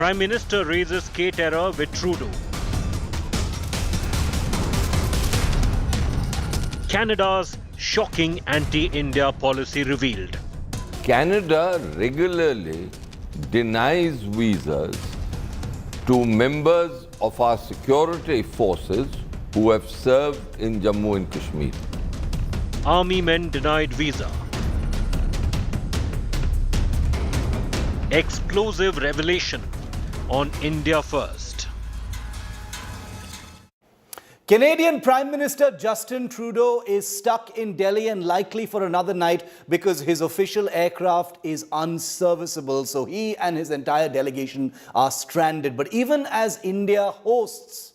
Prime Minister raises K-terror with Trudeau. Canada's shocking anti-India policy revealed. Canada regularly denies visas to members of our security forces who have served in Jammu and Kashmir. Army men denied visa. Explosive revelation on India First. Canadian Prime Minister Justin Trudeau is stuck in Delhi and likely for another night because his official aircraft is unserviceable. So he and his entire delegation are stranded. But even as India hosts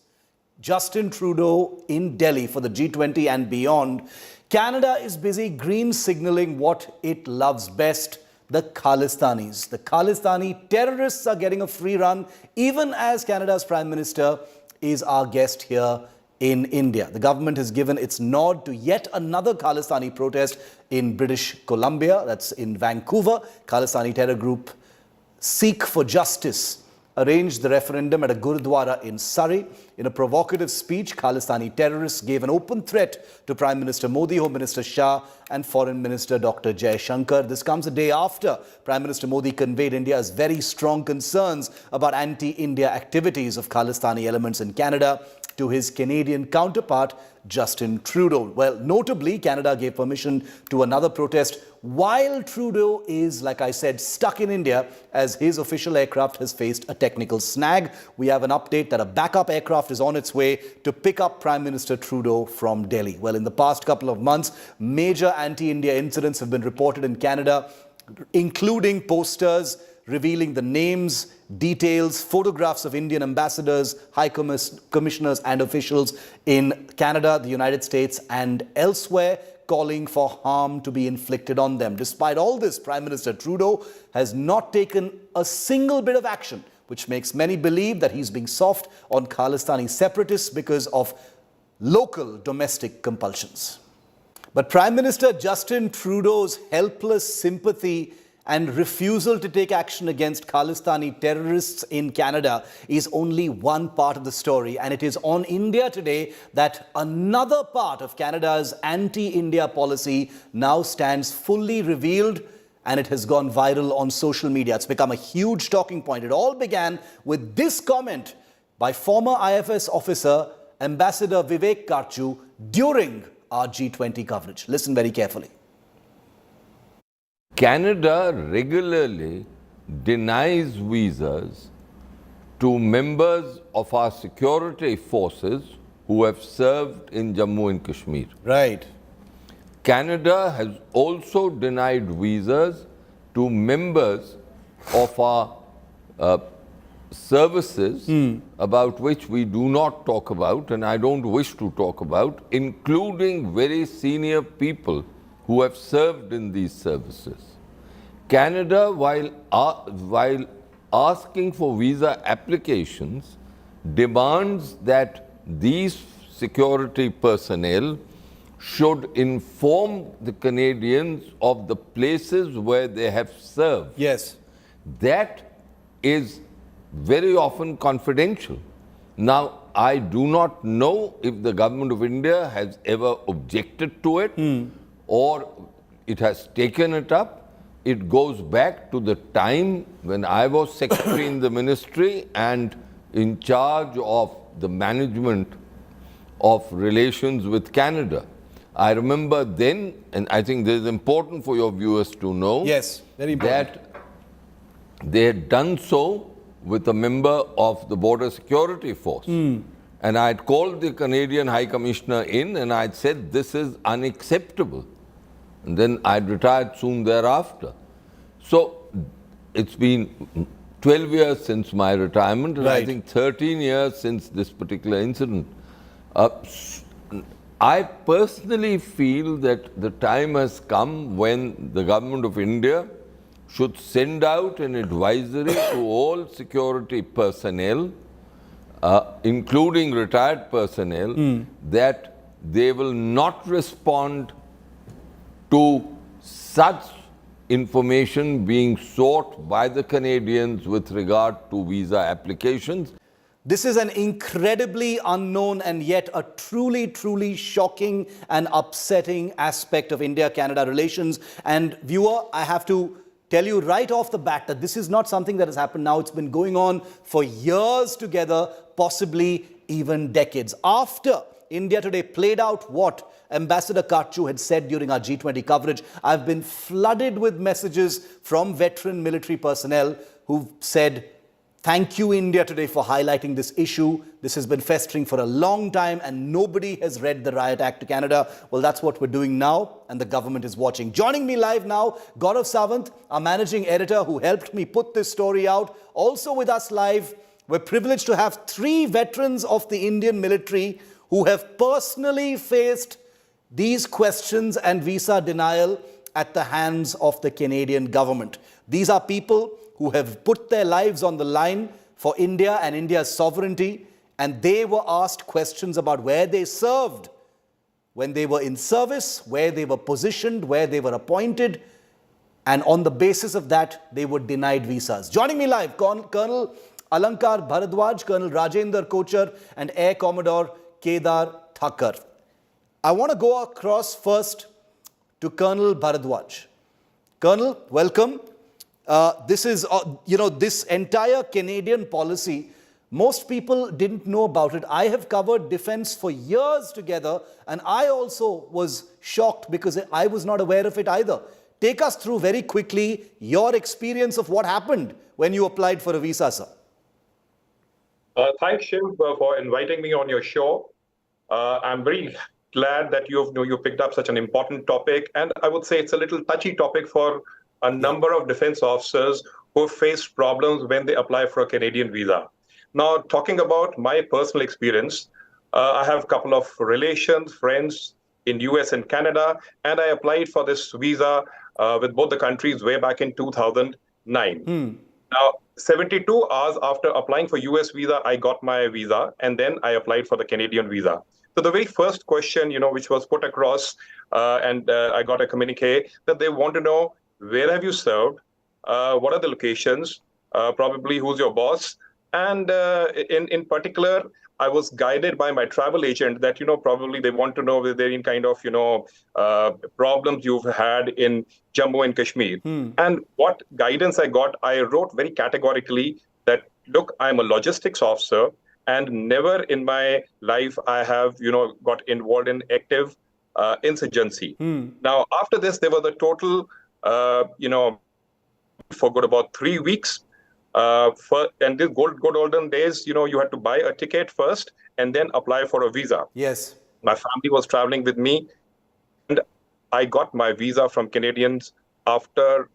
Justin Trudeau in Delhi for the G20 and beyond, Canada is busy green signalling what it loves best: the Khalistanis. The Khalistani terrorists are getting a free run, even as Canada's Prime Minister is our guest here in India. The government has given its nod to yet another Khalistani protest in British Columbia, that's in Vancouver. Khalistani terror group Seek for Justice arranged the referendum at a Gurudwara in Surrey. In a provocative speech, Khalistani terrorists gave an open threat to Prime Minister Modi, Home Minister Shah and Foreign Minister Dr. Jaishankar. This comes a day after Prime Minister Modi conveyed India's very strong concerns about anti-India activities of Khalistani elements in Canada to his Canadian counterpart, Justin Trudeau. Well, notably, Canada gave permission to another protest while Trudeau is, like I said, stuck in India as his official aircraft has faced a technical snag. We have an update that a backup aircraft is on its way to pick up Prime Minister Trudeau from Delhi. Well, in the past couple of months, major anti-India incidents have been reported in Canada, including posters revealing the names, details, photographs of Indian ambassadors, high commissioners and officials in Canada, the United States and elsewhere, calling for harm to be inflicted on them. Despite all this, Prime Minister Trudeau has not taken a single bit of action, which makes many believe that he's being soft on Khalistani separatists because of local domestic compulsions. But Prime Minister Justin Trudeau's helpless sympathy and refusal to take action against Khalistani terrorists in Canada is only one part of the story. And it is on India today that another part of Canada's anti-India policy now stands fully revealed, and it has gone viral on social media. It's become a huge talking point. It all began with this comment by former IFS officer Ambassador Vivek Karchu during our G20 coverage. Listen very carefully. Canada regularly denies visas to members of our security forces who have served in Jammu and Kashmir. Right. Canada has also denied visas to members of our services about which we do not talk about and I don't wish to talk about, including very senior people who have served in these services. Canada, while asking for visa applications, demands that these security personnel should inform the Canadians of the places where they have served. Yes. That is very often confidential. Now, I do not know if the government of India has ever objected to it or it has taken it up. It goes back to the time when I was secretary in the ministry and in charge of the management of relations with Canada. I remember then, and I think this is important for your viewers to know, yes, very important, that they had done so with a member of the Border Security Force. And I had called the Canadian High Commissioner in and I had said, this is unacceptable. And then I retired soon thereafter. So it's been 12 years since my retirement, and right. I think 13 years since this particular incident. I personally feel that the time has come when the government of India should send out an advisory to all security personnel, including retired personnel, that they will not respond to such information being sought by the Canadians with regard to visa applications. This is an incredibly unknown and yet a truly, truly shocking and upsetting aspect of India-Canada relations. And viewer, I have to tell you right off the bat that this is not something that has happened now. It's been going on for years together, possibly even decades. After India Today played out what Ambassador Karchu had said during our G20 coverage, I've been flooded with messages from veteran military personnel who've said, "Thank you, India Today, for highlighting this issue. This has been festering for a long time and nobody has read the Riot Act to Canada." Well, that's what we're doing now and the government is watching. Joining me live now, Gaurav Sawant, our managing editor who helped me put this story out. Also with us live, we're privileged to have 3 veterans of the Indian military who have personally faced these questions and visa denial at the hands of the Canadian government. These are people who have put their lives on the line for India and India's sovereignty, and they were asked questions about where they served, when they were in service, where they were positioned, where they were appointed, and on the basis of that, they were denied visas. Joining me live, Colonel Alankar Bharadwaj, Colonel Rajendra Kochar, and Air Commodore Kedar Thakkar. I want to go across first to Colonel Bharadwaj. Colonel, welcome. This is, this entire Canadian policy, most people didn't know about it. I have covered defense for years together, and I also was shocked because I was not aware of it either. Take us through very quickly your experience of what happened when you applied for a visa, sir. Thanks, Shiv, for inviting me on your show. I'm very glad that you picked up such an important topic, and I would say it's a little touchy topic for a number of defense officers who face problems when they apply for a Canadian visa. Now, talking about my personal experience, I have a couple of relations, friends in US and Canada, and I applied for this visa with both the countries way back in 2009. Now, 72 hours after applying for US visa, I got my visa, and then I applied for the Canadian visa. So the very first question, which was put across, and I got a communique that they want to know, where have you served? What are the locations? Probably who's your boss? And in particular, I was guided by my travel agent that, probably they want to know whether there are any kind of, problems you've had in Jammu and Kashmir. And what guidance I got, I wrote very categorically that, look, I'm a logistics officer and never in my life I have, got involved in active insurgency. Now, after this, there was a total for good about 3 weeks. And these good olden days, you had to buy a ticket first and then apply for a visa. Yes. My family was traveling with me, and I got my visa from Canadians after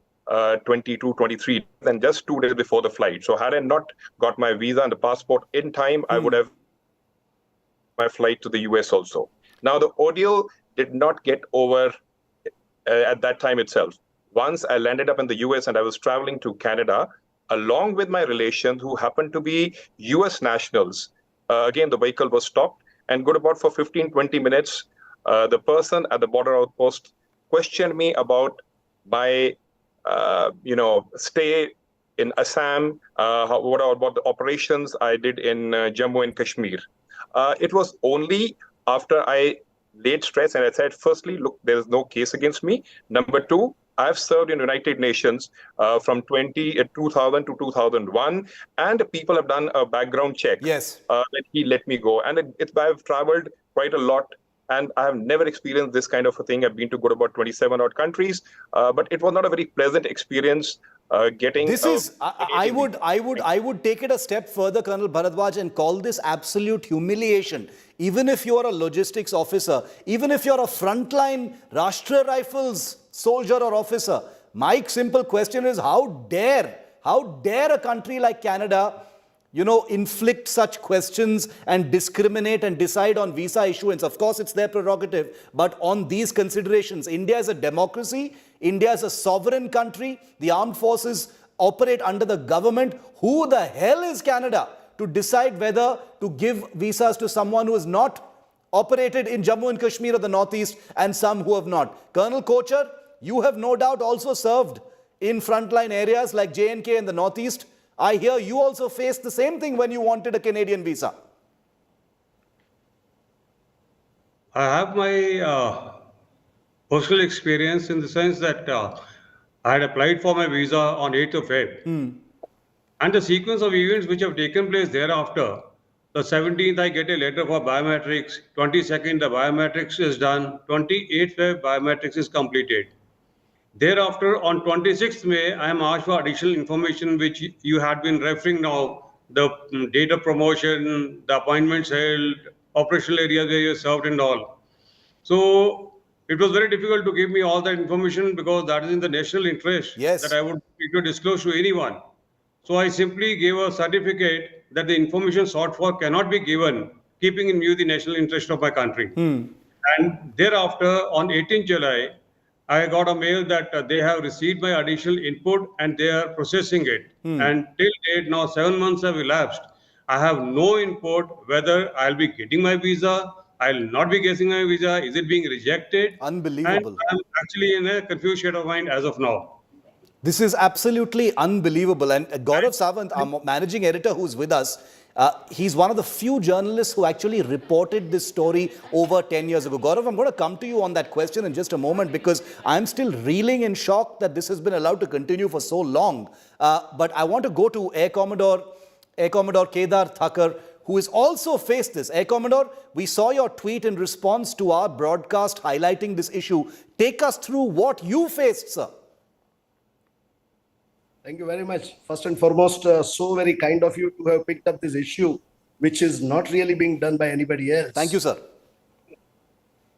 22, 23, and just 2 days before the flight. So had I not got my visa and the passport in time, I would have my flight to the US also. Now, the ordeal did not get over at that time itself. Once I landed up in the US and I was traveling to Canada, along with my relations who happened to be US nationals. Again, the vehicle was stopped, and good about for 15-20 minutes, the person at the border outpost questioned me about my, stay in Assam, what about the operations I did in Jammu and Kashmir. It was only after I laid stress and I said, firstly, look, there is no case against me. Number 2, I've served in United Nations from 2000 to 2001, and people have done a background check. Yes. That he let me go. And I've traveled quite a lot, and I have never experienced this kind of a thing. I've been to good about 27 odd countries, but it was not a very pleasant experience getting. This is, I would take it a step further, Colonel Bharadwaj, and call this absolute humiliation. Even if you're a logistics officer, even if you're a frontline Rashtriya Rifles soldier or officer, my simple question is, how dare a country like Canada, inflict such questions and discriminate and decide on visa issuance? Of course, it's their prerogative, but on these considerations, India is a democracy, India is a sovereign country, the armed forces operate under the government. Who the hell is Canada to decide whether to give visas to someone who has not operated in Jammu and Kashmir or the Northeast and some who have not? Colonel Kochar, you have no doubt also served in frontline areas like J&K and the Northeast. I hear you also faced the same thing when you wanted a Canadian visa. I have my personal experience in the sense that I had applied for my visa on 8th of Feb. And the sequence of events which have taken place thereafter, the 17th I get a letter for biometrics, 22nd the biometrics is done, 28th Feb biometrics is completed. Thereafter, on 26th May, I am asked for additional information which you had been referring now, the date of promotion, the appointments held, operational areas where you served and all. So it was very difficult to give me all that information because that is in the national interest Yes. that I would need to disclose to anyone. So I simply gave a certificate that the information sought for cannot be given, keeping in view the national interest of my country. And thereafter, on 18th July, I got a mail that they have received my additional input and they are processing it. And till date, now 7 months have elapsed. I have no input whether I'll be getting my visa, I'll not be getting my visa, is it being rejected? Unbelievable. And I'm actually in a confused state of mind as of now. This is absolutely unbelievable. And Gaurav Sawant, our managing editor who's with us, he's one of the few journalists who actually reported this story over 10 years ago. Gaurav, I'm going to come to you on that question in just a moment because I'm still reeling in shock that this has been allowed to continue for so long. But I want to go to Air Commodore Kedar Thakur, who has also faced this. Air Commodore, we saw your tweet in response to our broadcast highlighting this issue. Take us through what you faced, sir. Thank you very much. First and foremost, so very kind of you to have picked up this issue, which is not really being done by anybody else. Thank you, sir.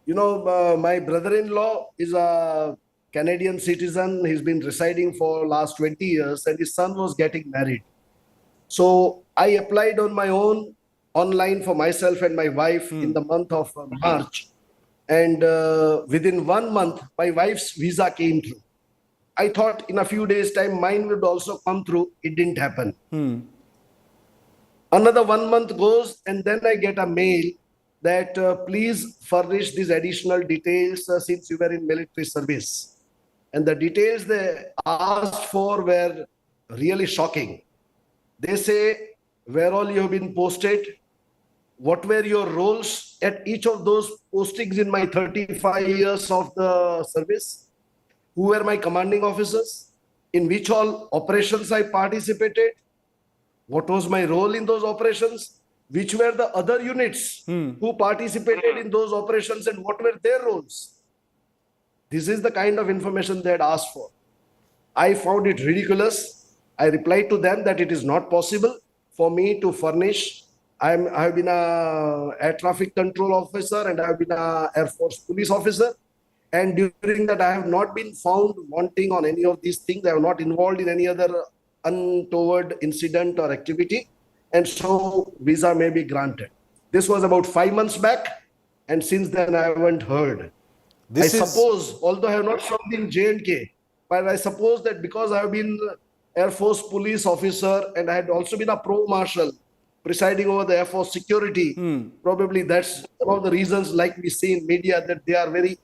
You know, my brother-in-law is a Canadian citizen. He's been residing for last 20 years and his son was getting married. So I applied on my own online for myself and my wife in the month of March. And within 1 month, my wife's visa came through. I thought in a few days' time, mine would also come through. It didn't happen. Another 1 month goes, and then I get a mail that please furnish these additional details since you were in military service. And the details they asked for were really shocking. They say where all you have been posted, what were your roles at each of those postings in my 35 years of the service, who were my commanding officers, in which all operations I participated, what was my role in those operations, which were the other units who participated in those operations and what were their roles. This is the kind of information they had asked for. I found it ridiculous. I replied to them that it is not possible for me to furnish. I have been a air traffic control officer and I have been a Air Force police officer. And during that, I have not been found wanting on any of these things. I have not involved in any other untoward incident or activity. And so visa may be granted. This was about 5 months back. And since then, I haven't heard. I suppose, although I have not served in J&K, but I suppose that because I have been Air Force police officer and I had also been a pro-marshal presiding over the Air Force security, probably that's one of the reasons, like we see in media, that they are very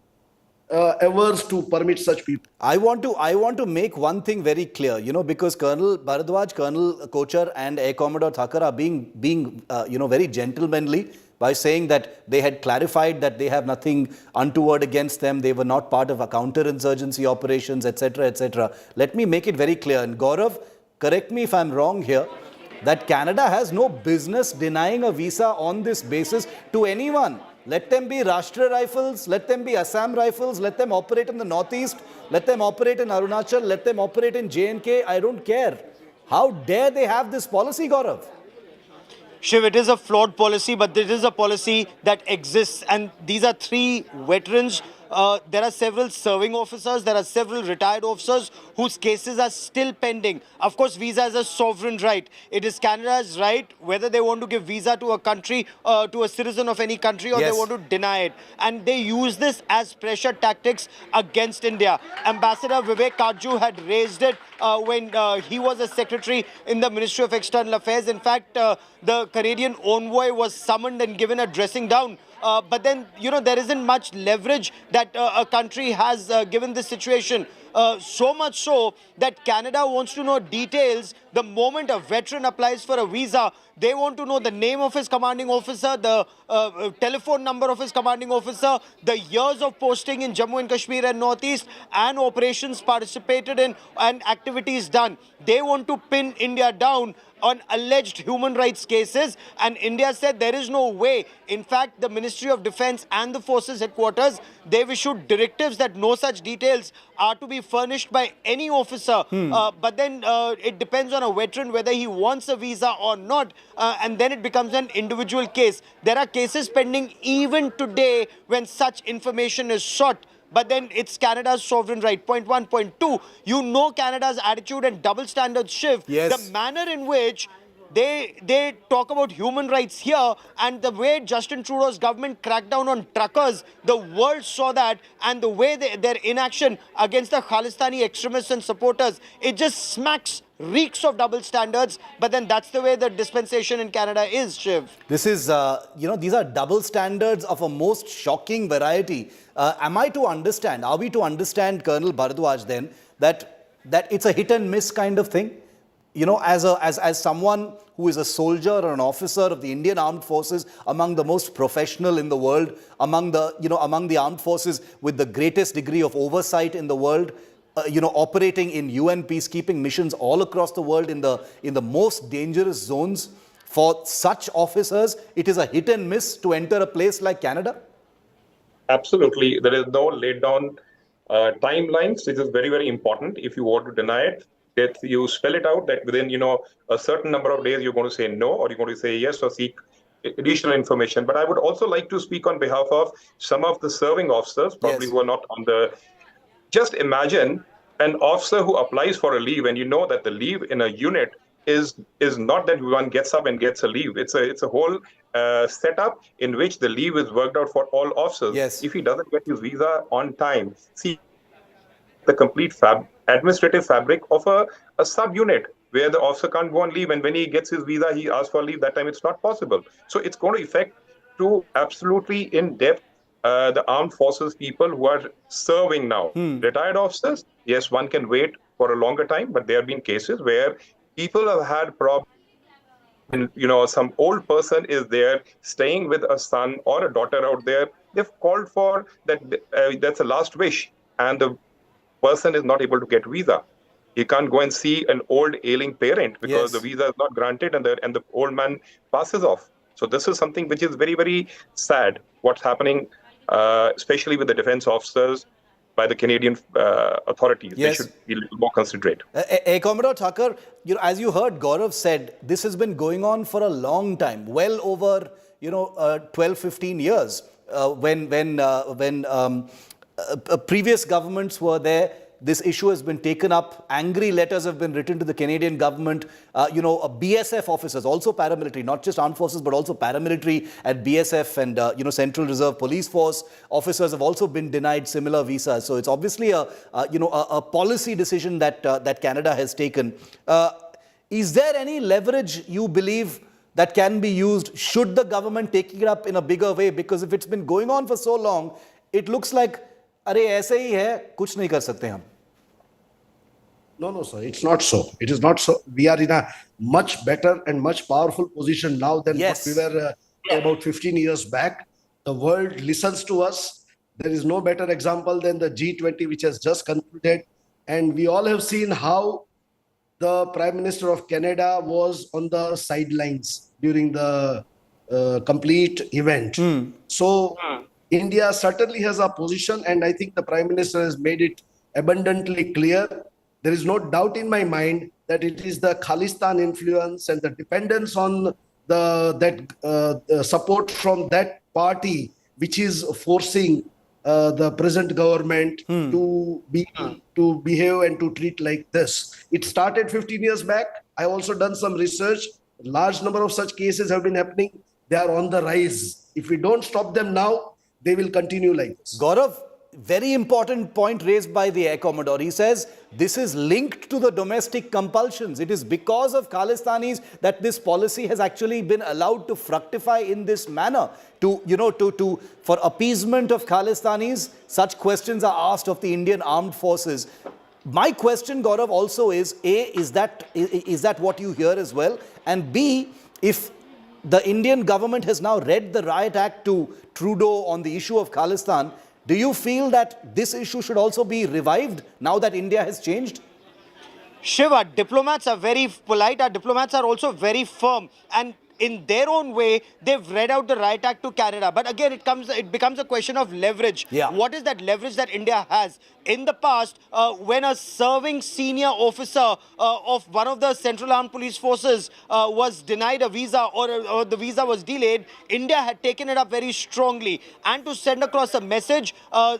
averse to permit such people. I want to make one thing very clear, because Colonel Bharadwaj, Colonel Kochar and Air Commodore Thakur are being very gentlemanly by saying that they had clarified that they have nothing untoward against them. They were not part of a counterinsurgency operations, etc., etc. Let me make it very clear. And Gaurav, correct me if I'm wrong here, that Canada has no business denying a visa on this basis to anyone. Let them be Rashtra Rifles, let them be Assam Rifles, let them operate in the Northeast, let them operate in Arunachal, let them operate in J&K, I don't care. How dare they have this policy, Gaurav? Shiv, it is a flawed policy, but it is a policy that exists. And these are 3 veterans. There are several serving officers. There are several retired officers whose cases are still pending. Of course, visa is a sovereign right. It is Canada's right whether they want to give visa to a country, to a citizen of any country, or they want to deny it. And they use this as pressure tactics against India. Ambassador Vivek Kajju had raised it when he was a secretary in the Ministry of External Affairs. In fact, the Canadian envoy was summoned and given a dressing down but then, there isn't much leverage that a country has given this situation. So much so that Canada wants to know details the moment a veteran applies for a visa. They want to know the name of his commanding officer, the telephone number of his commanding officer, the years of posting in Jammu and Kashmir and Northeast, and operations participated in and activities done. They want to pin India down on alleged human rights cases, and India said there is no way. In fact, the Ministry of Defence and the Forces Headquarters, they've issued directives that no such details are to be furnished by any officer. But then it depends on a veteran whether he wants a visa or not, and then it becomes an individual case. There are cases pending even today when such information is sought. But then it's Canada's sovereign right. Point one. Point two, Canada's attitude and double standards, Shiv. Yes. The manner in which they talk about human rights here, and the way Justin Trudeau's government cracked down on truckers, the world saw that, and the way their inaction against the Khalistani extremists and supporters, it just reeks of double standards. But then that's the way the dispensation in Canada is, Shiv. This is, these are double standards of a most shocking variety. Are we to understand, Colonel Bharadwaj, then, that it's a hit and miss kind of thing? As someone who is a soldier or an officer of the Indian Armed Forces, among the most professional in the world, among the armed forces with the greatest degree of oversight in the world, operating in UN peacekeeping missions all across the world in the most dangerous zones, for such officers, it is a hit and miss to enter a place like Canada? Absolutely. There is no laid down timelines. This is very, very important. If you want to deny it, that you spell it out that within, a certain number of days, you're going to say no, or you're going to say yes, or seek additional information. But I would also like to speak on behalf of some of the serving officers, probably Yes. who are not on the... Just imagine an officer who applies for a leave, and you know that the leave in a unit is not that one gets up and gets a leave. It's a whole setup in which the leave is worked out for all officers. Yes. If he doesn't get his visa on time, see the complete administrative fabric of a subunit where the officer can't go on leave, and when he gets his visa, he asks for leave. That time it's not possible. So it's going to affect to absolutely in depth the armed forces people who are serving now. Retired officers, yes, one can wait for a longer time, but there have been cases where people have had problems. And, some old person is there staying with a son or a daughter out there. They've called for that. That's a last wish, and the person is not able to get visa. He can't go and see an old ailing parent because Yes. the visa is not granted, and the old man passes off. So this is something which is very, very sad. What's happening, especially with the defense officers by the Canadian authorities. Yes. They should be a little more considerate. Commodore Thakur, as you heard Gaurav said, this has been going on for a long time, well over 12, 15 years. When previous governments were there, this issue has been taken up. Angry letters have been written to the Canadian government. BSF officers, also paramilitary, not just armed forces, but also paramilitary at BSF and Central Reserve Police Force officers have also been denied similar visas. So it's obviously a policy decision that Canada has taken. Is there any leverage you believe that can be used should the government take it up in a bigger way? Because if it's been going on for so long, it looks like अरे ऐसे ही है कुछ नहीं कर सकते हम. No, sir. It's not so. It is not so. We are in a much better and much powerful position now than Yes. what we were about 15 years back. The world listens to us. There is no better example than the G20, which has just concluded. And we all have seen how the Prime Minister of Canada was on the sidelines during the complete event. So India certainly has a position, and I think the Prime Minister has made it abundantly clear. There is no doubt in my mind that it is the Khalistan influence and the dependence on the support from that party which is forcing the present government to behave and to treat like this. It started 15 years back. I also done some research. A large number of such cases have been happening. They are on the rise. If we don't stop them now, they will continue like this. Gaurav, very important point raised by the Air Commodore. He says, this is linked to the domestic compulsions. It is because of Khalistanis that this policy has actually been allowed to fructify in this manner. For appeasement of Khalistanis, such questions are asked of the Indian armed forces. My question, Gaurav, also is, A, is that what you hear as well? And B, if the Indian government has now read the Riot Act to Trudeau on the issue of Khalistan, do you feel that this issue should also be revived now that India has changed? Shiva, diplomats are very polite. Our diplomats are also very firm. And in their own way, they've read out the Riot Act to Canada. But again, it becomes a question of leverage. Yeah. What is that leverage that India has? In the past, when a serving senior officer of one of the Central Armed Police Forces was denied a visa or the visa was delayed, India had taken it up very strongly. And to send across a message,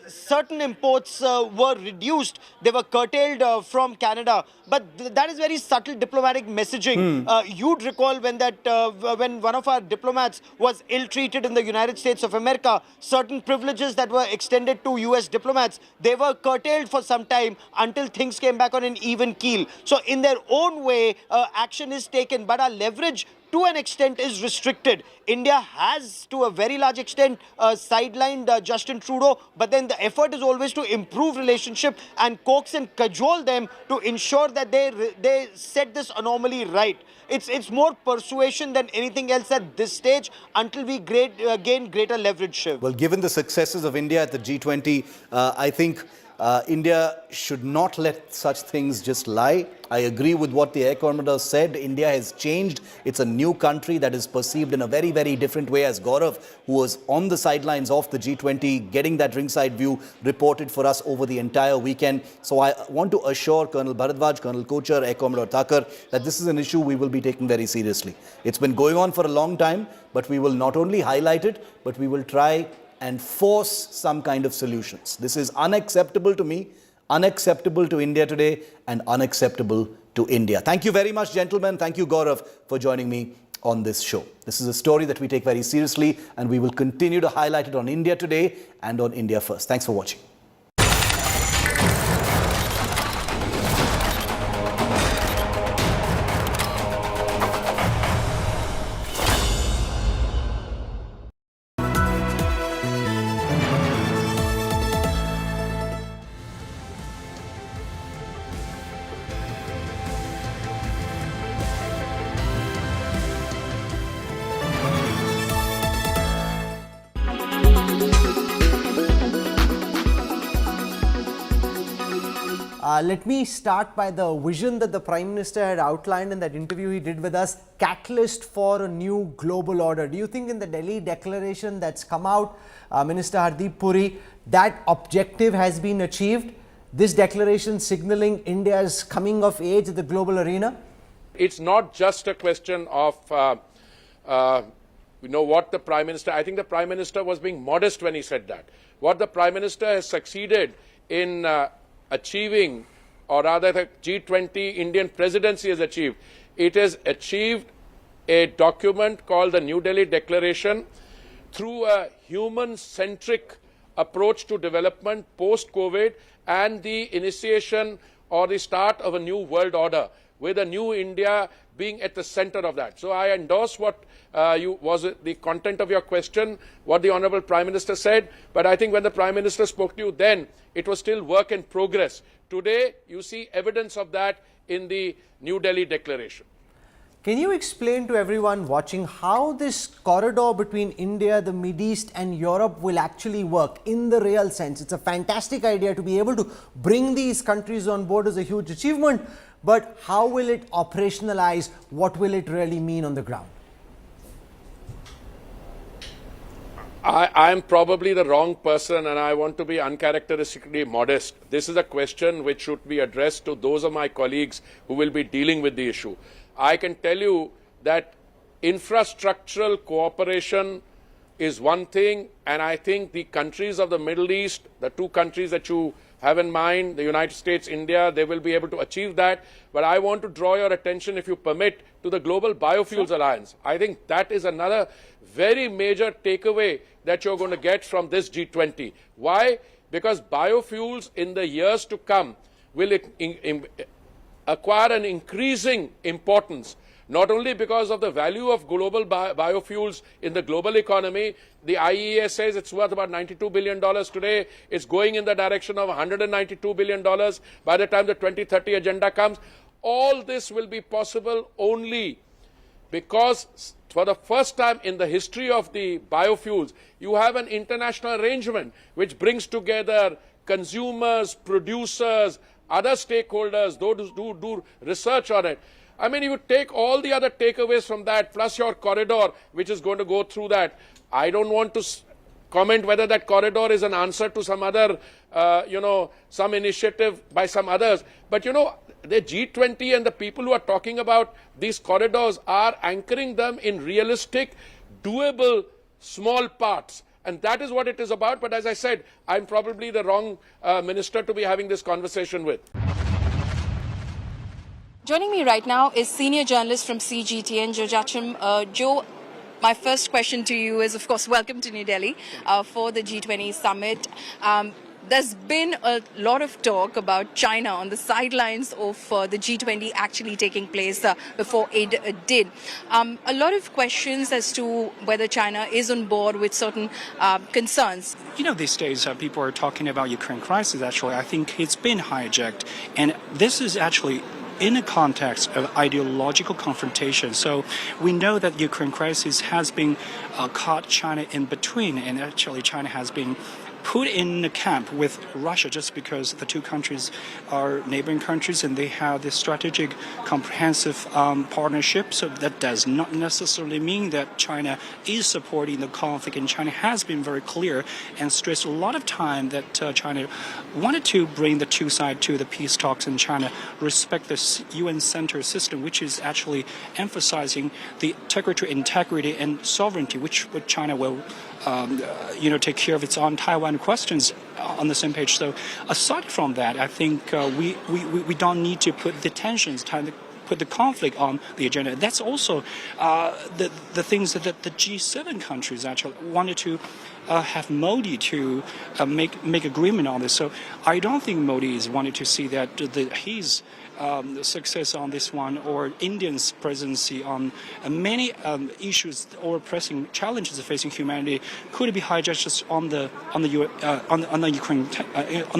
certain imports were reduced. They were curtailed from Canada. But that is very subtle diplomatic messaging. You'd recall when one of our diplomats was ill-treated in the United States of America, certain privileges that were extended to US diplomats, they were curtailed for some time until things came back on an even keel. So in their own way, action is taken, but our leverage to an extent is restricted. India has, to a very large extent, sidelined Justin Trudeau, but then the effort is always to improve relationship and coax and cajole them to ensure that they set this anomaly right. It's more persuasion than anything else at this stage until we gain greater leverage, Shiv. Well, given the successes of India at the G20, I think India should not let such things just lie. I agree with what the Air Commodore said. India has changed. It's a new country that is perceived in a very, very different way, as Gaurav, who was on the sidelines of the G20, getting that ringside view, reported for us over the entire weekend. So I want to assure Colonel Bharadwaj, Colonel Kochar, Air Commodore Thakur that this is an issue we will be taking very seriously. It's been going on for a long time, but we will not only highlight it, but we will try and force some kind of solutions. This is unacceptable to me, unacceptable to India today, and unacceptable to India. Thank you very much, gentlemen. Thank you, Gaurav, for joining me on this show. This is a story that we take very seriously, and we will continue to highlight it on India Today and on India First. Thanks for watching. Let me start by the vision that the Prime Minister had outlined in that interview he did with us, catalyst for a new global order. Do you think in the Delhi declaration that's come out, Minister Hardeep Puri, that objective has been achieved? This declaration signaling India's coming of age in the global arena? It's not just a question of, what the Prime Minister, I think the Prime Minister was being modest when he said that. What the Prime Minister has succeeded in achieving, or rather the G20 Indian presidency has achieved, it has achieved a document called the New Delhi Declaration through a human-centric approach to development post-COVID and the initiation or the start of a new world order, with a new India being at the center of that. So I endorse what was the content of your question, what the Honorable Prime Minister said, but I think when the Prime Minister spoke to you then, it was still work in progress. Today, you see evidence of that in the New Delhi Declaration. Can you explain to everyone watching how this corridor between India, the Mideast and Europe will actually work in the real sense? It's a fantastic idea. To be able to bring these countries on board is a huge achievement, but how will it operationalize? What will it really mean on the ground? I'm probably the wrong person, and I want to be uncharacteristically modest. This is a question which should be addressed to those of my colleagues who will be dealing with the issue. I can tell you that infrastructural cooperation is one thing, and I think the countries of the Middle East, the two countries that you have in mind, the United States, India, they will be able to achieve that. But I want to draw your attention, if you permit, to the Global Biofuels Alliance. I think that is another very major takeaway that you're going to get from this G20. Why? Because biofuels in the years to come will acquire an increasing importance, not only because of the value of global biofuels in the global economy. The IEA says it's worth about $92 billion today. It's going in the direction of $192 billion by the time the 2030 agenda comes. All this will be possible only because for the first time in the history of the biofuels, you have an international arrangement which brings together consumers, producers, other stakeholders, those who do research on it. I mean, you take all the other takeaways from that, plus your corridor, which is going to go through that. I don't want to comment whether that corridor is an answer to some other, some initiative by some others. But, the G20 and the people who are talking about these corridors are anchoring them in realistic, doable, small parts. And that is what it is about. But as I said, I'm probably the wrong minister to be having this conversation with. Joining me right now is senior journalist from CGTN, Joe Jacham. Joe, my first question to you is, of course, welcome to New Delhi for the G20 summit. There's been a lot of talk about China on the sidelines of the G20 actually taking place before it did. A lot of questions as to whether China is on board with certain concerns. These days people are talking about Ukraine crisis. Actually, I think it's been hijacked. And this is actually in a context of ideological confrontation. So we know that the Ukraine crisis has been caught China in between, and actually China has been put in a camp with Russia just because the two countries are neighboring countries and they have this strategic comprehensive partnership. So that does not necessarily mean that China is supporting the conflict, and China has been very clear and stressed a lot of time that China wanted to bring the two sides to the peace talks, and China respect the UN-centered system, which is actually emphasizing the territorial integrity and sovereignty, which China will take care of its own Taiwan questions on the same page. So aside from that, I think we don't need to put the tensions, put the conflict on the agenda. That's also the things that the G7 countries actually wanted to have Modi to make agreement on this. So I don't think Modi is wanting to see that his success on this one, or India's presidency on many issues or pressing challenges facing humanity could be hijacked just on the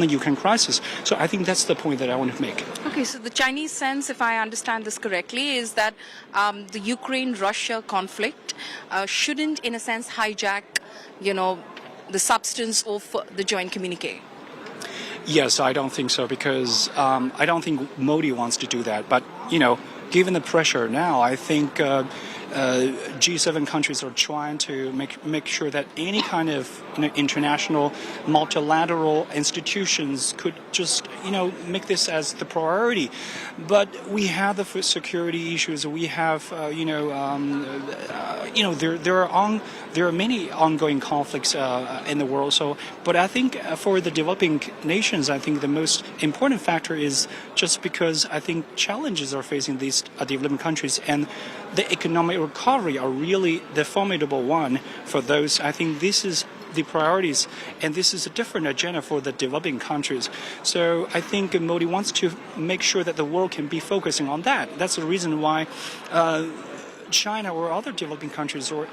Ukraine crisis. So I think that's the point that I want to make. Okay, so the Chinese sense, if I understand this correctly, is that the Ukraine-Russia conflict shouldn't, in a sense, hijack, the substance of the joint communique. Yes, I don't think so, because I don't think Modi wants to do that. But, given the pressure now, I think G7 countries are trying to make sure that any kind of international multilateral institutions could just make this as the priority. But we have the security issues. We have there are many ongoing conflicts in the world. So, but I think for the developing nations, I think the most important factor is just because I think challenges are facing these developing countries, and the economic recovery are really the formidable one for those. I think this is the priorities, and this is a different agenda for the developing countries. So I think Modi wants to make sure that the world can be focusing on that. That's the reason why China or other developing countries or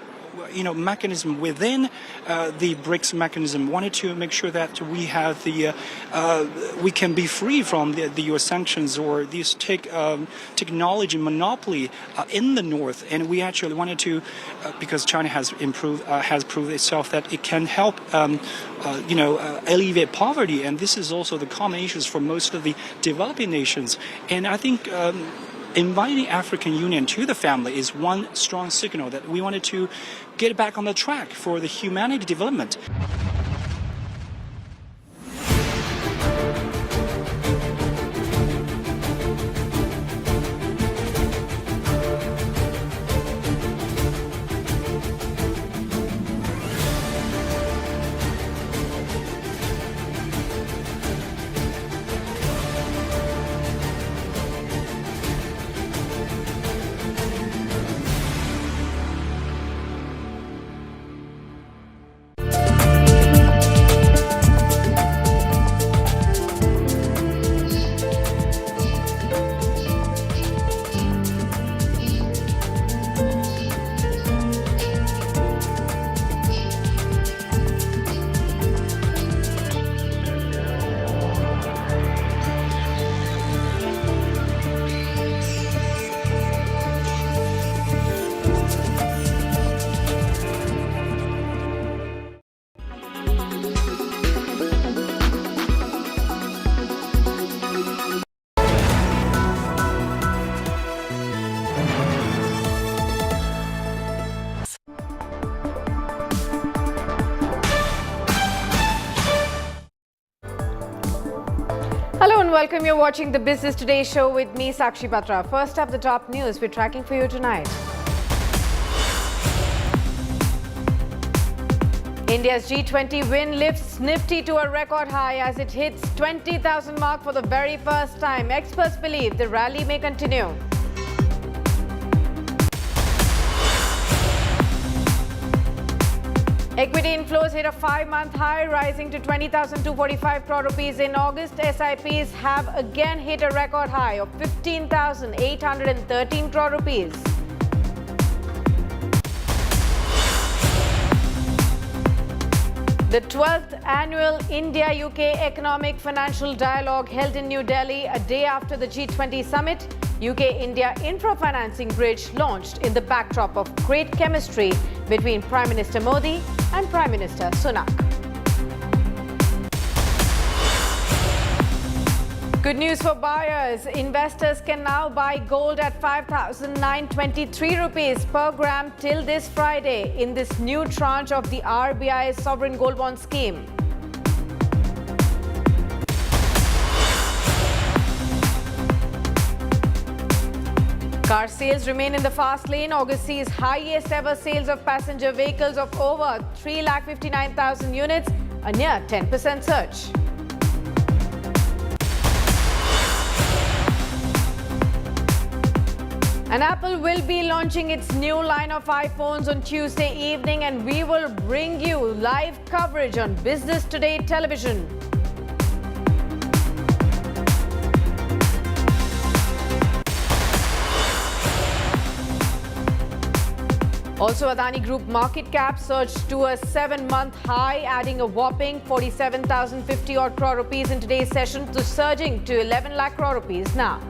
mechanism within the BRICS mechanism wanted to make sure that we have we can be free from the U.S. sanctions or these technology monopoly in the North, and we actually wanted to because China has proved itself that it can help alleviate poverty, and this is also the common issues for most of the developing nations. And I think inviting African Union to the family is one strong signal that we wanted to get back on the track for the humanity development. and welcome. You're watching the Business Today show with me, Sakshi Batra. First up, the top news we're tracking for you tonight. India's G20 win lifts Nifty to a record high as it hits 20,000 mark for the very first time. Experts believe the rally may continue. Equity inflows hit a 5-month high, rising to 20,245 crore rupees in August. SIPs have again hit a record high of 15,813 crore rupees. The 12th annual India-UK Economic Financial Dialogue held in New Delhi a day after the G20 summit. UK-India Infra-Financing Bridge launched in the backdrop of great chemistry between Prime Minister Modi and Prime Minister Sunak. Good news for buyers. Investors can now buy gold at 5,923 rupees per gram till this Friday in this new tranche of the RBI sovereign gold bond scheme. Car sales remain in the fast lane. August sees highest ever sales of passenger vehicles of over 3,59,000 units, a near 10% surge. And Apple will be launching its new line of iPhones on Tuesday evening, and we will bring you live coverage on Business Today television. Also, Adani Group market cap surged to a 7-month high, adding a whopping 47,050 odd crore rupees in today's session, to surging to 11 lakh crore rupees now.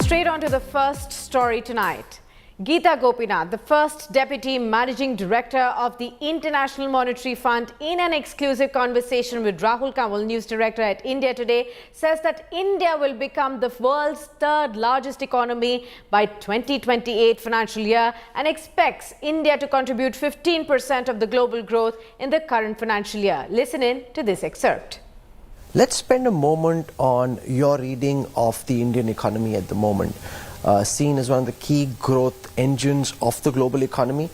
Straight on to the first story tonight. Geeta Gopinath, the first Deputy Managing Director of the International Monetary Fund, in an exclusive conversation with Rahul Kanwal, News Director at India Today, says that India will become the world's third largest economy by 2028 financial year and expects India to contribute 15% of the global growth in the current financial year. Listen in to this excerpt. Let's spend a moment on your reading of the Indian economy at the moment. Seen as one of the key growth engines of the global economy.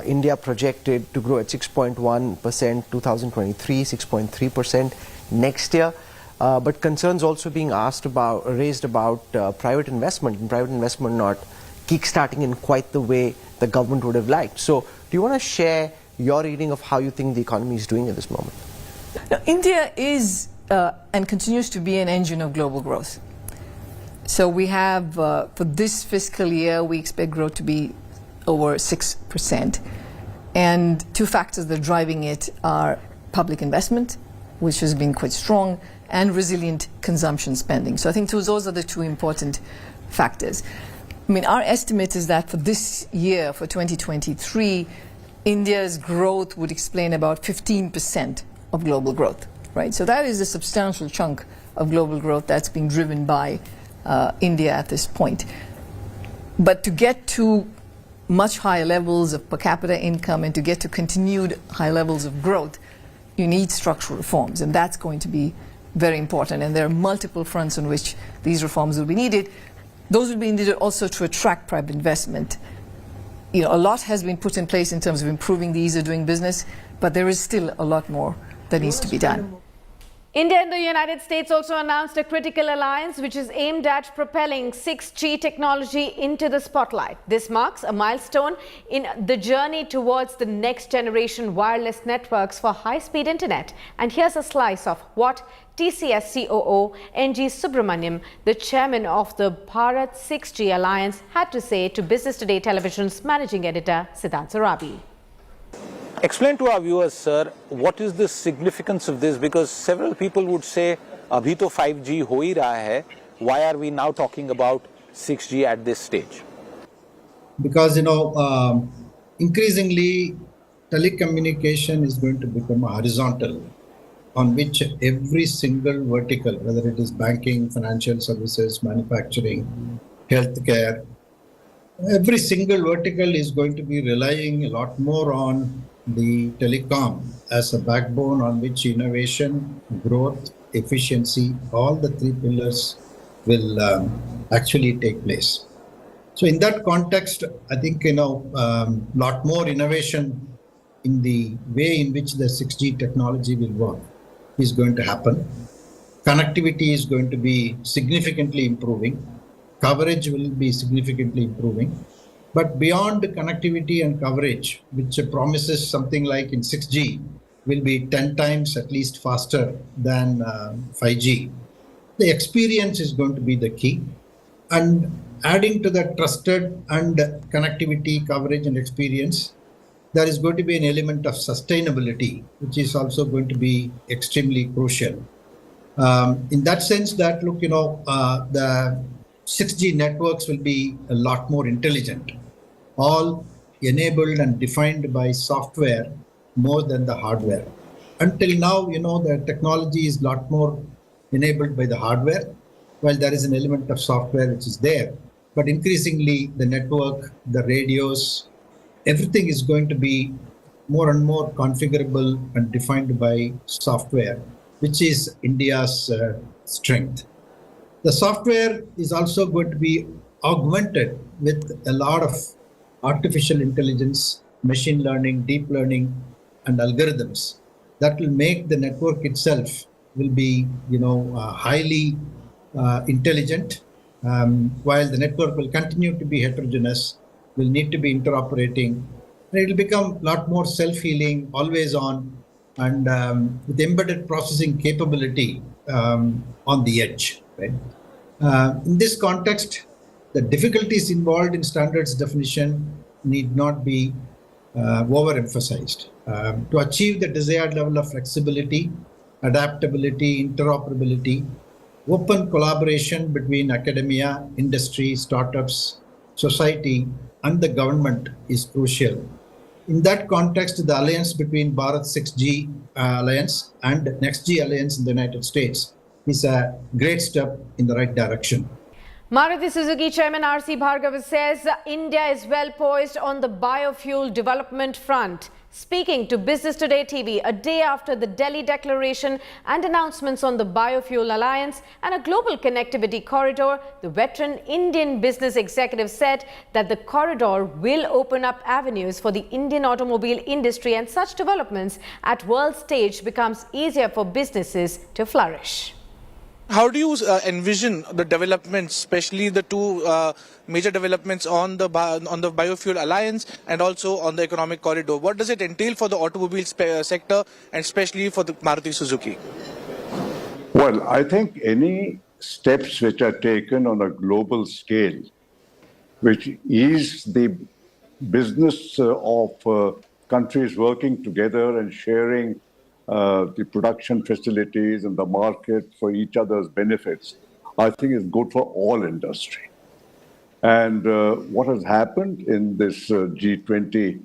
India projected to grow at 6.1% 2023, 6.3% next year. But concerns also being raised about private investment, and private investment not kickstarting in quite the way the government would have liked. So do you want to share your reading of how you think the economy is doing at this moment? Now, India is and continues to be an engine of global growth. So we have, for this fiscal year, we expect growth to be over 6%. And two factors that are driving it are public investment, which has been quite strong, and resilient consumption spending. So I think those are the two important factors. I mean, our estimate is that for this year, for 2023, India's growth would explain about 15% of global growth, right? So that is a substantial chunk of global growth that's being driven by India at this point. But to get to much higher levels of per capita income and to get to continued high levels of growth, you need structural reforms, and that's going to be very important. And there are multiple fronts on which these reforms will be needed. Those will be needed also to attract private investment. You know, a lot has been put in place in terms of improving the ease of doing business, but there is still a lot more that needs to be done. India and the United States also announced a critical alliance which is aimed at propelling 6G technology into the spotlight. This marks a milestone in the journey towards the next generation wireless networks for high-speed internet. And here's a slice of what TCS COO NG Subramaniam, the chairman of the Bharat 6G Alliance, had to say to Business Today Television's managing editor Siddhant Sarabi. Explain to our viewers, sir, what is the significance of this? Because several people would say, abhi to 5G ho hi raha hai. Why are we now talking about 6G at this stage? Because, increasingly telecommunication is going to become horizontal, on which every single vertical, whether it is banking, financial services, manufacturing, healthcare, every single vertical is going to be relying a lot more on the telecom as a backbone on which innovation, growth, efficiency, all the three pillars will actually take place. So in that context, I think, lot more innovation in the way in which the 6G technology will work is going to happen. Connectivity is going to be significantly improving. Coverage will be significantly improving. But beyond connectivity and coverage, which promises something like in 6G will be 10 times at least faster than 5G, the experience is going to be the key. And adding to that trusted and connectivity, coverage, and experience, there is going to be an element of sustainability, which is also going to be extremely crucial. In that sense, that look, the 6G networks will be a lot more intelligent, all enabled and defined by software more than the hardware. Until now, the technology is a lot more enabled by the hardware, while there is an element of software which is there. But increasingly, the network, the radios, everything is going to be more and more configurable and defined by software, which is India's strength. The software is also going to be augmented with a lot of artificial intelligence, machine learning, deep learning, and algorithms that will make the network itself will be, highly intelligent, while the network will continue to be heterogeneous, will need to be interoperating, and it will become a lot more self-healing, always on, and with embedded processing capability on the edge. Right? In this context, the difficulties involved in standards definition need not be overemphasized. To achieve the desired level of flexibility, adaptability, interoperability, open collaboration between academia, industry, startups, society, and the government is crucial. In that context, the alliance between Bharat 6G Alliance and NextG Alliance in the United States is a great step in the right direction. Maruti Suzuki Chairman R.C. Bhargava says India is well poised on the biofuel development front. Speaking to Business Today TV a day after the Delhi Declaration and announcements on the Biofuel Alliance and a global connectivity corridor, the veteran Indian business executive said that the corridor will open up avenues for the Indian automobile industry, and such developments at world stage becomes easier for businesses to flourish. How do you envision the developments, especially the two major developments on the Biofuel Alliance and also on the economic corridor? What does it entail for the automobile sector and especially for the Maruti Suzuki? Well, I think any steps which are taken on a global scale, which ease the business of countries working together and sharing the production facilities and the market for each other's benefits, I think is good for all industry. And what has happened in this G20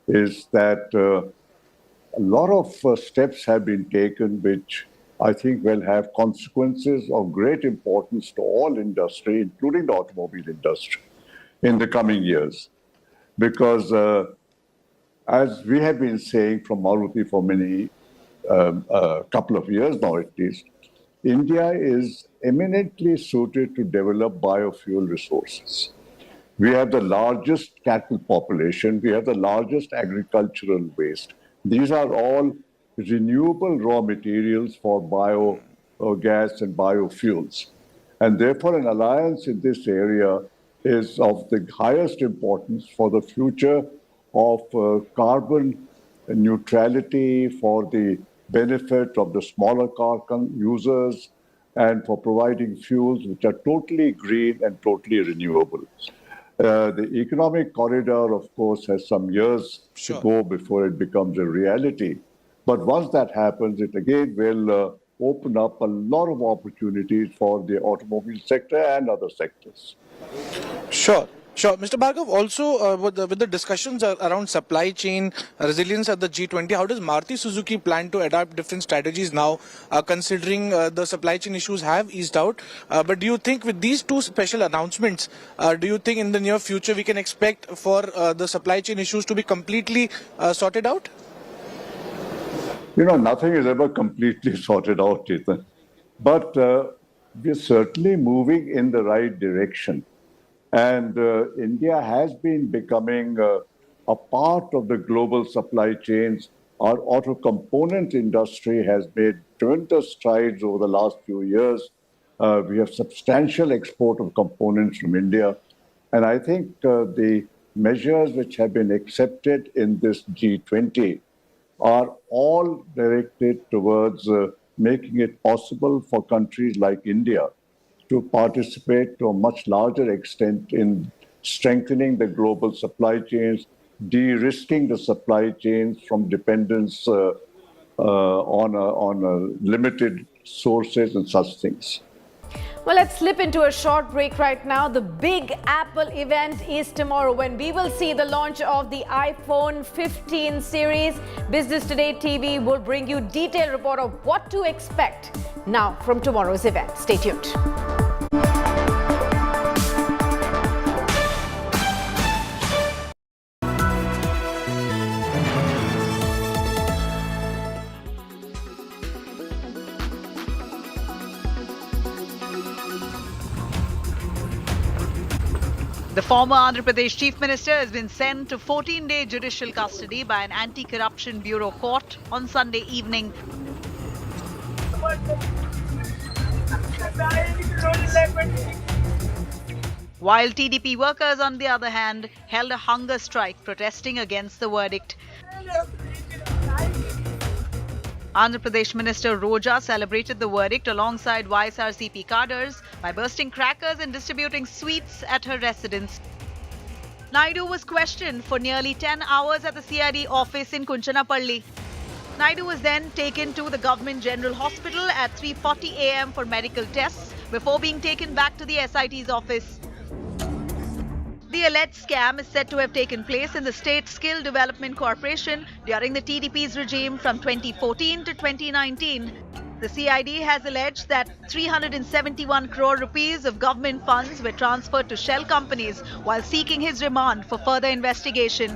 is that a lot of steps have been taken which I think will have consequences of great importance to all industry, including the automobile industry, in the coming years. Because as we have been saying from Maruti for many a couple of years now at least, India is eminently suited to develop biofuel resources. We have the largest cattle population, we have the largest agricultural waste. These are all renewable raw materials for biogas and biofuels. And therefore an alliance in this area is of the highest importance for the future of carbon neutrality, for the benefit of the smaller car users, and for providing fuels which are totally green and totally renewable. The economic corridor, of course, has some years to go before it becomes a reality. But once that happens, it again will open up a lot of opportunities for the automobile sector and other sectors. Sure. Sure. Mr. Bhargav, also with the discussions around supply chain resilience at the G20, how does Maruti Suzuki plan to adapt different strategies now, considering the supply chain issues have eased out? But do you think with these two special announcements, do you think in the near future we can expect for the supply chain issues to be completely sorted out? You know, nothing is ever completely sorted out, Chetan. But we're certainly moving in the right direction. And India has been becoming a part of the global supply chains. Our auto component industry has made tremendous strides over the last few years. We have substantial export of components from India. And I think the measures which have been accepted in this G20 are all directed towards making it possible for countries like India to participate to a much larger extent in strengthening the global supply chains, de-risking the supply chains from dependence on limited sources and such things. Well, let's slip into a short break right now. The big Apple event is tomorrow when we will see the launch of the iPhone 15 series. Business Today TV will bring you detailed report of what to expect now from tomorrow's event. Stay tuned. The former Andhra Pradesh Chief Minister has been sent to 14-day judicial custody by an anti-corruption bureau court on Sunday evening. While TDP workers, on the other hand, held a hunger strike protesting against the verdict. Andhra Pradesh Minister Roja celebrated the verdict alongside YSRCP cadres by bursting crackers and distributing sweets at her residence. Naidu was questioned for nearly 10 hours at the CID office in Kunchanapalli. Naidu was then taken to the Government General Hospital at 3:40 a.m. for medical tests before being taken back to the SIT's office. The alleged scam is said to have taken place in the State Skill Development Corporation during the TDP's regime from 2014 to 2019. The CID has alleged that 371 crore rupees of government funds were transferred to shell companies while seeking his remand for further investigation.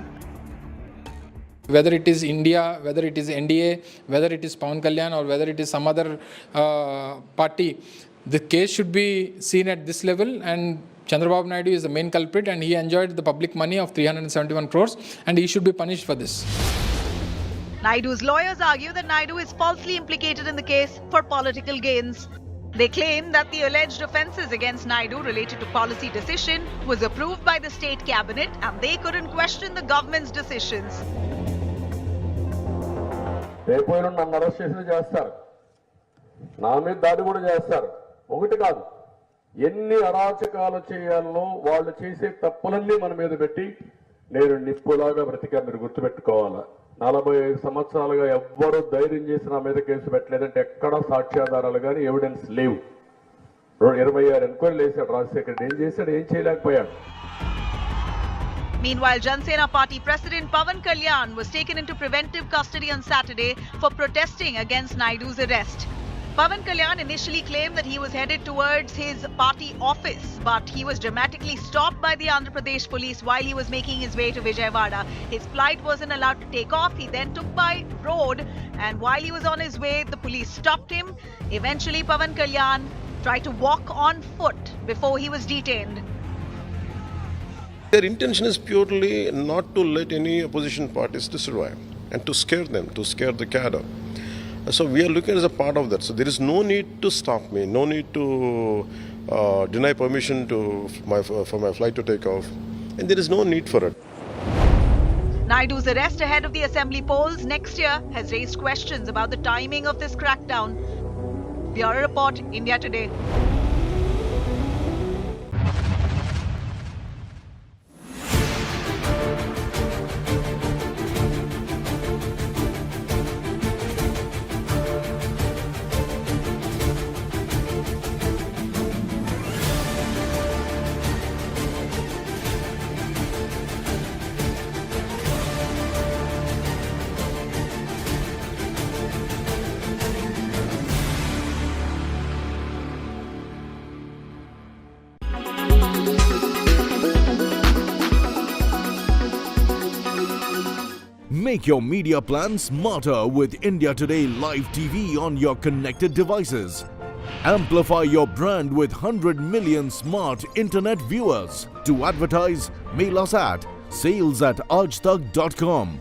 Whether it is India, whether it is NDA, whether it is Pawan Kalyan or whether it is some other party, the case should be seen at this level, and Chandrababu Naidu is the main culprit and he enjoyed the public money of 371 crores and he should be punished for this. Naidu's lawyers argue that Naidu is falsely implicated in the case for political gains. They claim that the alleged offences against Naidu related to policy decision was approved by the state cabinet and they couldn't question the government's decisions. ఎన్ని అరాచకాలు చేయాలనో వాళ్ళు చేసే తప్పులన్నీ మన మీద పెట్టి నేను నిప్పులాగా బ్రతికా. మీరు గుర్తుపెట్టుకోవాలా, 45 సంవత్సరాలుగా ఎవ్వరూ ధైర్యం చేసి నా మీద కేసు పెట్టలేదంటే ఎక్కడ సాక్ష్యాధారాలు కానీ ఎవిడెన్స్ లేవు. 26 ఎంక్వైరీలు వేశాడు రాజశేఖర్. ఏం చేశాడు? ఏం చేయలేకపోయాడు. Meanwhile, Jansena Party President Pawan Kalyan was taken into preventive custody on Saturday for protesting against Naidu's arrest. Pawan Kalyan initially claimed that he was headed towards his party office, but he was dramatically stopped by the Andhra Pradesh police while he was making his way to Vijayawada. His flight wasn't allowed to take off. He then took by road, and while he was on his way, the police stopped him. Eventually, Pawan Kalyan tried to walk on foot before he was detained. Their intention is purely not to let any opposition parties to survive and to scare them, to scare the cadre. So we are looking as a part of that. So there is no need to stop me, no need to deny permission for my flight to take off, and there is no need for it. Naidu's arrest ahead of the assembly polls next year has raised questions about the timing of this crackdown. Bureau Report, India Today. Make your media plan smarter with India Today Live TV on your connected devices. Amplify your brand with 100 million smart internet viewers. To advertise, mail us at sales@aajtak.com.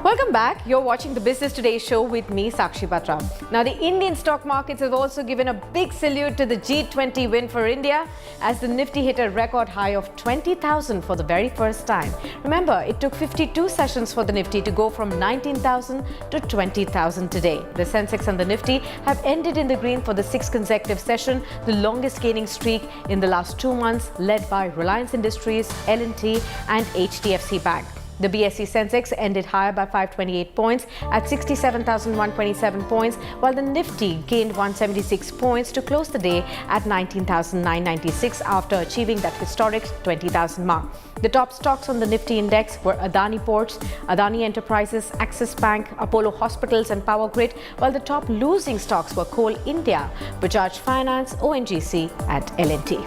Welcome back. You're watching the Business Today show with me, Sakshi Batra. Now, the Indian stock markets have also given a big salute to the G20 win for India as the Nifty hit a record high of 20,000 for the very first time. Remember, it took 52 sessions for the Nifty to go from 19,000 to 20,000 today. The Sensex and the Nifty have ended in the green for the sixth consecutive session, the longest gaining streak in the last 2 months, led by Reliance Industries, L&T and HDFC Bank. The BSE Sensex ended higher by 528 points at 67,127 points, while the Nifty gained 176 points to close the day at 19,996 after achieving that historic 20,000 mark. The top stocks on the Nifty index were Adani Ports, Adani Enterprises, Axis Bank, Apollo Hospitals and Power Grid, while the top losing stocks were Coal India, Bajaj Finance, ONGC and L&T.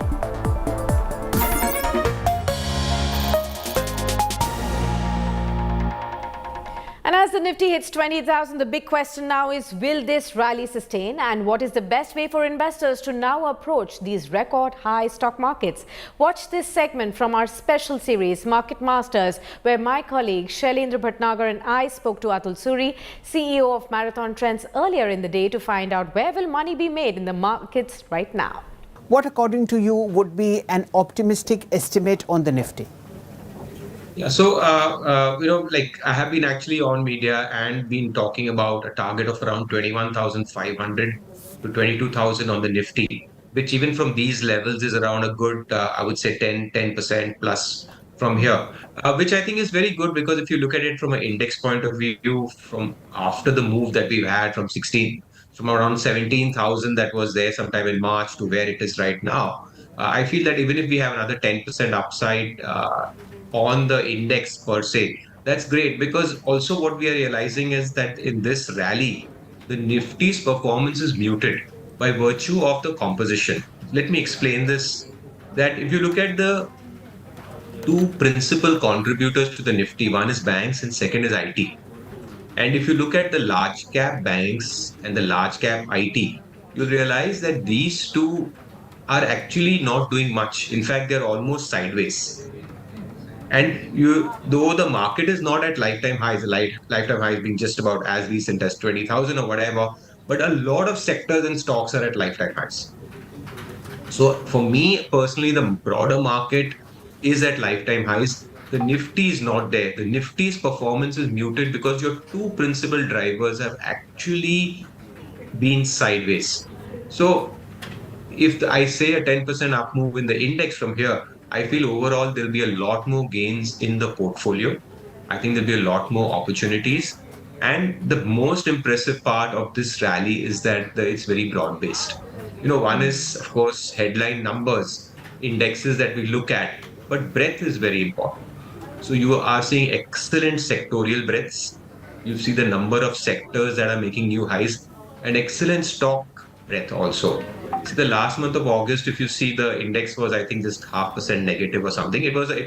And as the Nifty hits 20,000, the big question now is, will this rally sustain? And what is the best way for investors to now approach these record high stock markets? Watch this segment from our special series, Market Masters, where my colleague Shailendra Bhatnagar and I spoke to Atul Suri, CEO of Marathon Trends, earlier in the day to find out where will money be made in the markets right now. What, according to you, would be an optimistic estimate on the Nifty? Yeah, so, I have been actually on media and been talking about a target of around 21,500 to 22,000 on the Nifty, which even from these levels is around a good, I would say 10% plus from here, which I think is very good because if you look at it from an index point of view, from after the move that we've had from around 17,000 that was there sometime in March to where it is right now, I feel that even if we have another 10% upside, on the index per se, that's great because also what we are realizing is that in this rally, the Nifty's performance is muted by virtue of the composition. Let me explain this, that if you look at the two principal contributors to the Nifty, one is banks and second is IT. And if you look at the large cap banks and the large cap IT, you'll realize that these two are actually not doing much. In fact, they're almost sideways. And though the market is not at lifetime highs, lifetime highs being just about as recent as 20,000 or whatever, but a lot of sectors and stocks are at lifetime highs. So for me personally, the broader market is at lifetime highs. The Nifty is not there. The Nifty's performance is muted because your two principal drivers have actually been sideways. So if I say a 10% up move in the index from here, I feel overall there'll be a lot more gains in the portfolio. I think there'll be a lot more opportunities. And the most impressive part of this rally is that it's very broad-based. One is, of course, headline numbers, indexes that we look at, but breadth is very important. So you are seeing excellent sectorial breadths. You see the number of sectors that are making new highs and excellent stock breadth also. See, the last month of August, if you see, the index was, I think, just 0.5% negative or something. It was a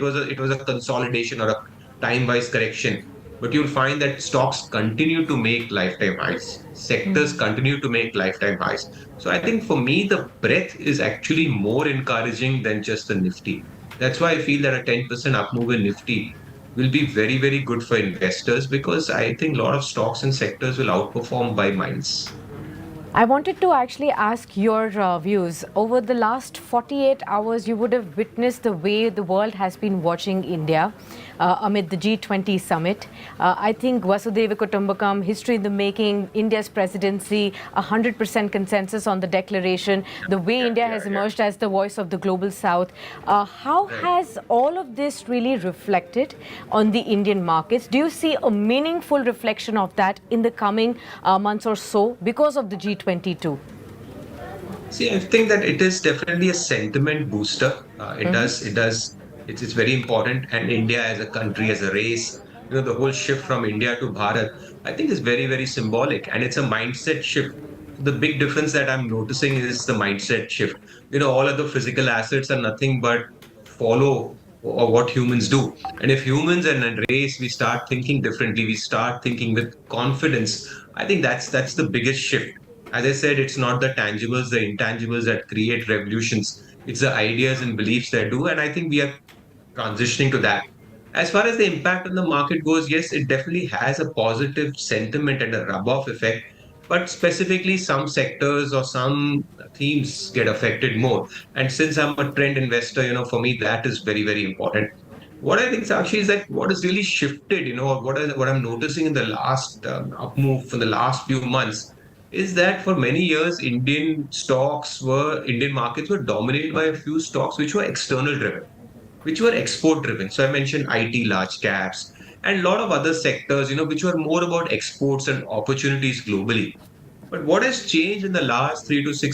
consolidation or a time-wise correction. But you'll find that stocks continue to make lifetime highs. Sectors continue to make lifetime highs. So I think for me, the breadth is actually more encouraging than just the Nifty. That's why I feel that a 10% up move in Nifty will be very, very good for investors because I think a lot of stocks and sectors will outperform by miles. I wanted to actually ask your views. Over the last 48 hours, you would have witnessed the way the world has been watching India amid the G20 summit. I think Vasudhaiva Kutumbakam, history in the making, India's presidency, 100% consensus on the declaration, the way India has emerged as the voice of the global south. How has all of this really reflected on the Indian markets? Do you see a meaningful reflection of that in the coming months or so because of the G20 too? See, I think that it is definitely a sentiment booster. It's very important. And India as a country, as a race, the whole shift from India to Bharat, I think is very, very symbolic, and it's a mindset shift. The big difference that I'm noticing is the mindset shift. All of the physical assets are nothing but follow or what humans do. And if humans and a race, we start thinking differently, we start thinking with confidence, I think that's the biggest shift. As I said, it's not the tangibles, the intangibles that create revolutions. It's the ideas and beliefs that do. And I think we are transitioning to that. As far as the impact on the market goes, yes, it definitely has a positive sentiment and a rub-off effect. But specifically, some sectors or some themes get affected more. And since I'm a trend investor, for me, that is very, very important. What I think, Sakshi, is that what has really shifted, or what I'm noticing in the last up move for the last few months is that for many years, Indian markets were dominated by a few stocks which were external driven, which were export driven. So I mentioned IT large caps and a lot of other sectors, which were more about exports and opportunities globally. But what has changed in the last 3 to 6